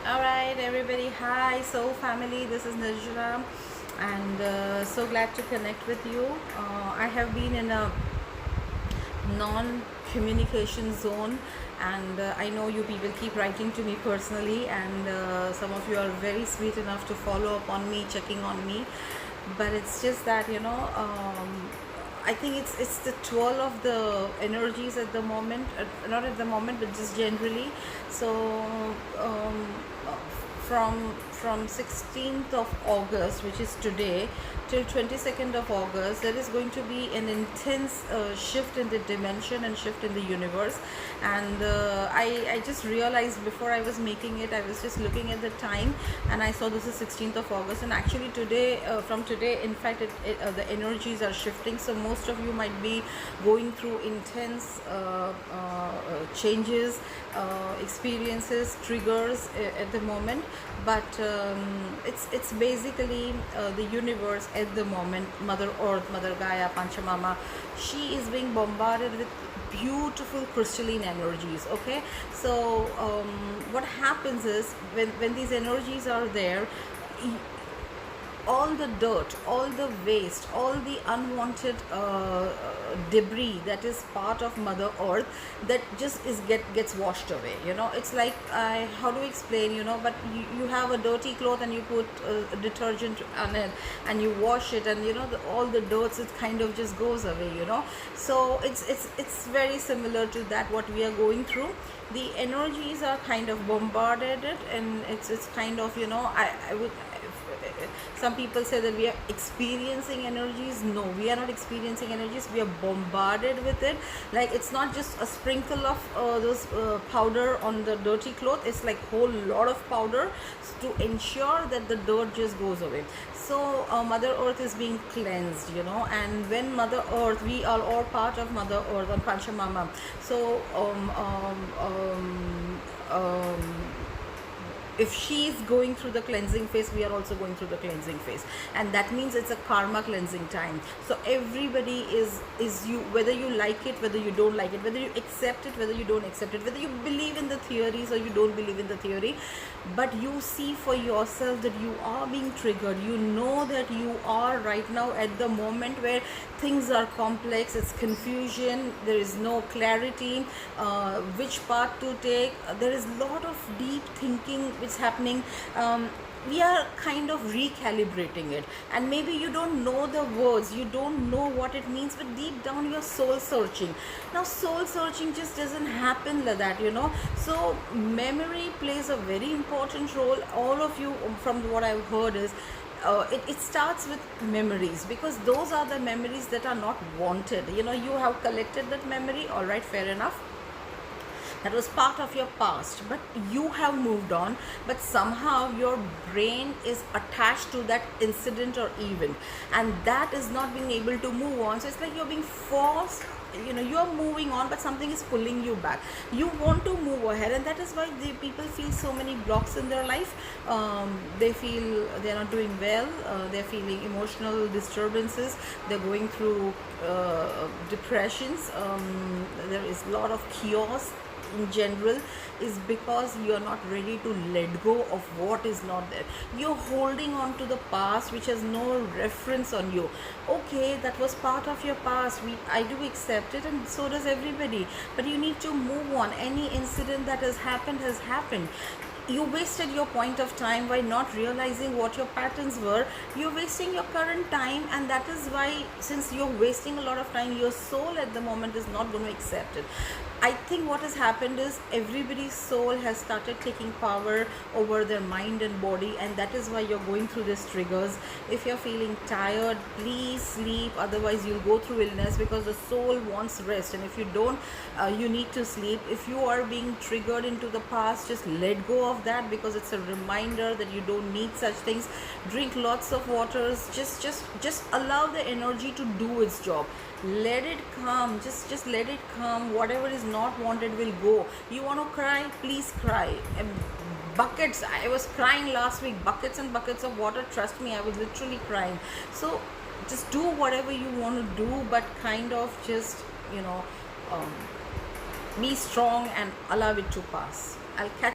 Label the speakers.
Speaker 1: All right, everybody. Hi, Soul family. This is Najra, and so glad to connect with you. I have been in a non-communication zone, and I know you people keep writing to me personally, and some of you are very sweet enough to follow up on me, checking on me. But it's just that I think it's the twirl of the energies at the moment, not at the moment, but just generally. So um, from 16th of August, which is today, till 22nd of August, there is going to be an intense shift in the dimension and shift in the universe. And I just realized before I was making it, I was just looking at the time, and I saw this is 16th of August. And actually today, from today, in fact, the energies are shifting. So most of you might be going through intense changes, experiences, triggers at the moment. But it's basically the universe at the moment. Mother Earth, Mother Gaia, Panchamama, she is being bombarded with beautiful crystalline energies. Okay, so what happens is when these energies are there, all the dirt, all the waste, all the unwanted debris that is part of Mother Earth, that just gets washed away. It's like, how do I explain? But you have a dirty cloth and you put detergent on it and you wash it, and all the dirt, it kind of just goes away. So it's very similar to that, what we are going through. The energies are kind of bombarded, and it's kind of, I would, some people say that we are experiencing energies. No, we are not experiencing energies, we are bombarded with it. Like, it's not just a sprinkle of those powder on the dirty cloth. It's like whole lot of powder to ensure that the dirt just goes away. So Mother Earth is being cleansed, and when Mother Earth, we are all part of Mother Earth and Panchamama. So if she is going through the cleansing phase, we are also going through the cleansing phase, and that means it's a karma cleansing time. So everybody is you, whether you like it, whether you don't like it, whether you accept it, whether you don't accept it, whether you believe in the theories or you don't believe in the theory, but you see for yourself that you are being triggered. You know that you are right now at the moment where things are complex, it's confusion, there is no clarity, which path to take. There is a lot of deep thinking which happening. We are kind of recalibrating it, and maybe you don't know the words, you don't know what it means, but deep down you're soul searching. Now soul searching just doesn't happen like that. So memory plays a very important role. All of you, from what I've heard, is it starts with memories, because those are the memories that are not wanted. You have collected that memory, all right, fair enough, that was part of your past, but you have moved on, but somehow your brain is attached to that incident or event, and that is not being able to move on. So it's like you're being forced. You're moving on, but something is pulling you back. You want to move ahead, and that is why the people feel so many blocks in their life. They feel they're not doing well, they're feeling emotional disturbances, they're going through depressions, there is a lot of chaos in general, is because you're not ready to let go of what is not there. You're holding on to the past, which has no reference on you. Okay, that was part of your past, I do accept it, and so does everybody, but you need to move on. Any incident that has happened has happened. You wasted your point of time by not realizing what your patterns were. You're wasting your current time, and that is why, since you're wasting a lot of time, your soul at the moment is not going to accept it. I think what has happened is everybody's soul has started taking power over their mind and body, and that is why you're going through these triggers. If you're feeling tired, please sleep, otherwise you'll go through illness, because the soul wants rest, and if you don't, you need to sleep. If you are being triggered into the past, just let go of that, because it's a reminder that you don't need such things. Drink lots of waters, just allow the energy to do its job. Let it come, just let it come. Whatever is not wanted will go. You want to cry, please cry. And buckets, I was crying last week, buckets and buckets of water, trust me, I was literally crying. So just do whatever you want to do, but kind of just be strong and allow it to pass. I'll catch